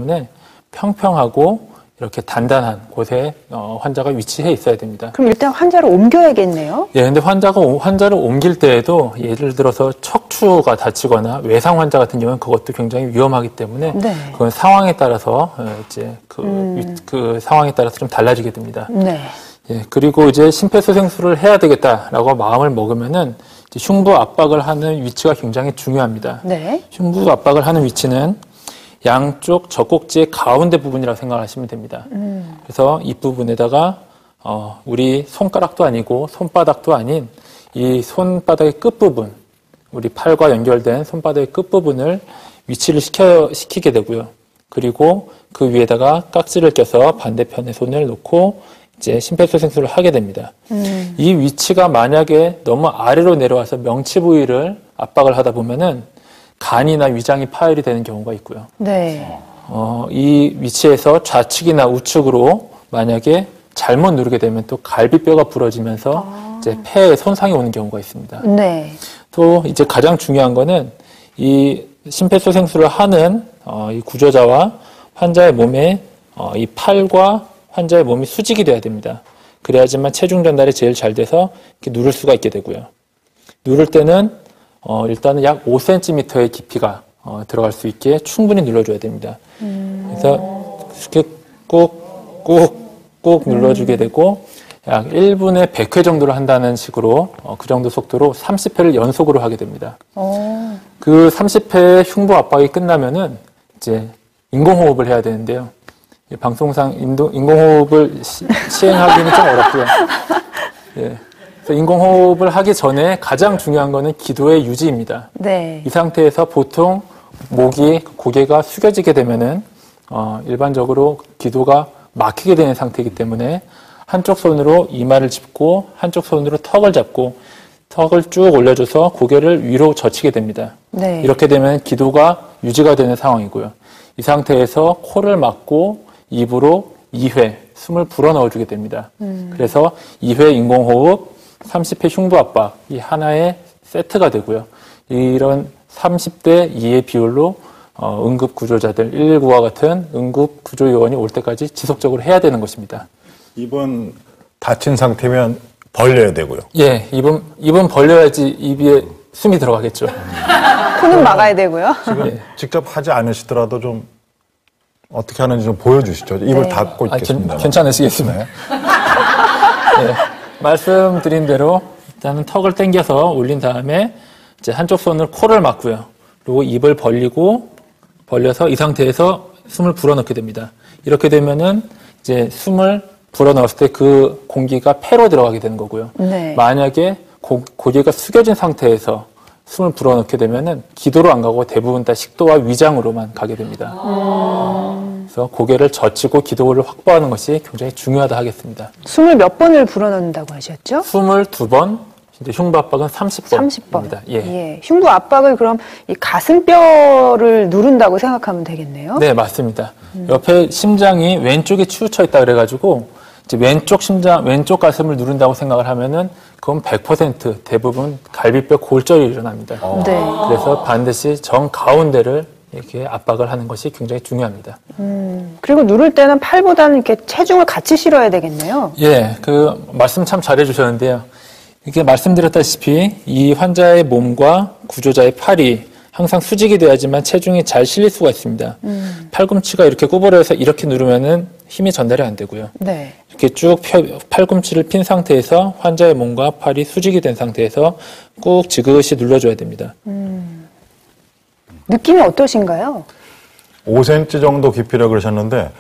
때문에 평평하고 이렇게 단단한 곳에 환자가 위치해 있어야 됩니다. 그럼 일단 환자를 옮겨야겠네요? 예, 근데 환자를 옮길 때에도 예를 들어서 척추가 다치거나 외상 환자 같은 경우는 그것도 굉장히 위험하기 때문에 네. 그건 상황에 따라서 이제 그 상황에 따라서 좀 달라지게 됩니다. 네. 예, 그리고 이제 심폐소생술을 해야 되겠다라고 마음을 먹으면은 이제 흉부 압박을 하는 위치가 굉장히 중요합니다. 네. 흉부 압박을 하는 위치는 양쪽 젖꼭지의 가운데 부분이라고 생각하시면 됩니다. 그래서 이 부분에다가 우리 손가락도 아니고 손바닥도 아닌 이 손바닥의 끝부분, 우리 팔과 연결된 손바닥의 끝부분을 위치를 시키게 되고요. 그리고 그 위에다가 깍지를 껴서 반대편에 손을 놓고 이제 심폐소생술을 하게 됩니다. 이 위치가 만약에 너무 아래로 내려와서 명치 부위를 압박을 하다 보면은 간이나 위장이 파열이 되는 경우가 있고요. 네. 이 위치에서 좌측이나 우측으로 만약에 잘못 누르게 되면 또 갈비뼈가 부러지면서 이제 폐에 손상이 오는 경우가 있습니다. 네. 또 이제 가장 중요한 거는 이 심폐소생술을 하는 이 구조자와 환자의 몸에 이 팔과 환자의 몸이 수직이 돼야 됩니다. 그래야지만 체중 전달이 제일 잘 돼서 이렇게 누를 수가 있게 되고요. 누를 때는 일단은 약 5cm의 깊이가 들어갈 수 있게 충분히 눌러줘야 됩니다. 그래서 이렇게 꾹꾹꾹 눌러주게 되고 약 1분에 100회 정도를 한다는 식으로 그 정도 속도로 30회를 연속으로 하게 됩니다. 그 30회의 흉부 압박이 끝나면은 이제 인공호흡을 해야 되는데요. 방송상 인공호흡을 시행하기는 좀 어렵고요. 예. 그래서 인공호흡을 하기 전에 가장 중요한 거는 기도의 유지입니다. 네. 이 상태에서 보통 고개가 숙여지게 되면은 일반적으로 기도가 막히게 되는 상태이기 때문에 한쪽 손으로 이마를 짚고 한쪽 손으로 턱을 잡고 턱을 쭉 올려줘서 고개를 위로 젖히게 됩니다. 네. 이렇게 되면 기도가 유지가 되는 상황이고요. 이 상태에서 코를 막고 입으로 2회 숨을 불어넣어주게 됩니다. 그래서 2회 인공호흡, 30회 흉부압박, 이 하나의 세트가 되고요. 이런 30대 2의 비율로 응급구조자들, 119와 같은 응급구조요원이 올 때까지 지속적으로 해야 되는 것입니다. 입은 닫힌 상태면 벌려야 되고요. 예, 입은 벌려야지 입에 숨이 들어가겠죠. 코는 막아야 되고요. 지금 예. 직접 하지 않으시더라도 좀 어떻게 하는지 좀 보여주시죠. 입을 네. 닫고 있겠습니다. 괜찮으시겠습니다. 네. 말씀드린 대로 일단은 턱을 당겨서 올린 다음에 이제 한쪽 손으로 코를 막고요. 그리고 입을 벌려서 이 상태에서 숨을 불어넣게 됩니다. 이렇게 되면은 이제 숨을 불어넣었을 때 그 공기가 폐로 들어가게 되는 거고요. 네. 만약에 고개가 숙여진 상태에서 숨을 불어넣게 되면은 기도로 안 가고 대부분 다 식도와 위장으로만 가게 됩니다. 그래서 고개를 젖히고 기도를 확보하는 것이 굉장히 중요하다 하겠습니다. 숨을 몇 번을 불어넣는다고 하셨죠? 22번, 이제 흉부 압박은 30번입니다. 30번. 예. 흉부 압박을 그럼 이 가슴뼈를 누른다고 생각하면 되겠네요? 네, 맞습니다. 옆에 심장이 왼쪽에 치우쳐 있다 그래가지고 이제 왼쪽 가슴을 누른다고 생각을 하면은 그건 100% 대부분 갈비뼈 골절이 일어납니다. 네. 그래서 반드시 정 가운데를 이렇게 압박을 하는 것이 굉장히 중요합니다. 그리고 누를 때는 팔보다는 이렇게 체중을 같이 실어야 되겠네요? 예, 그 말씀 참 잘해주셨는데요. 이렇게 말씀드렸다시피 이 환자의 몸과 구조자의 팔이 항상 수직이 돼야지만 체중이 잘 실릴 수가 있습니다. 팔꿈치가 이렇게 구부려서 이렇게 누르면은 힘이 전달이 안 되고요. 네. 이렇게 쭉 팔꿈치를 핀 상태에서 환자의 몸과 팔이 수직이 된 상태에서 꾹 지그시 눌러줘야 됩니다. 느낌이 어떠신가요? 5cm 정도 깊이라고 그러셨는데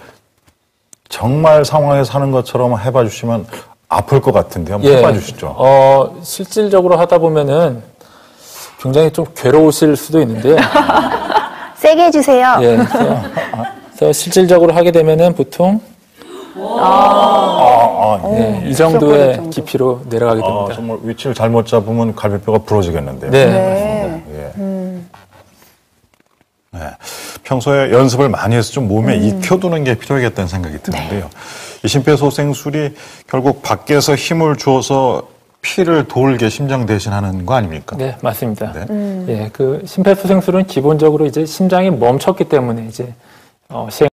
정말 상황에서 하는 것처럼 해봐 주시면 아플 것 같은데 한번 해봐 주시죠. 실질적으로 하다 보면은 굉장히 좀 괴로우실 수도 있는데요. 세게 해주세요. 예, 그래서 실질적으로 하게 되면은 보통 이 정도의 정도. 깊이로 내려가게 됩니다. 정말 위치를 잘못 잡으면 갈비뼈가 부러지겠는데요. 네. 네. 예. 네. 평소에 연습을 많이 해서 좀 몸에 익혀두는 게 필요하겠다는 생각이 드는데요. 이 심폐소생술이 결국 밖에서 힘을 주어서 피를 돌게 심장 대신하는 거 아닙니까? 네, 맞습니다. 네. 예, 그 심폐소생술은 기본적으로 이제 심장이 멈췄기 때문에 이제 시행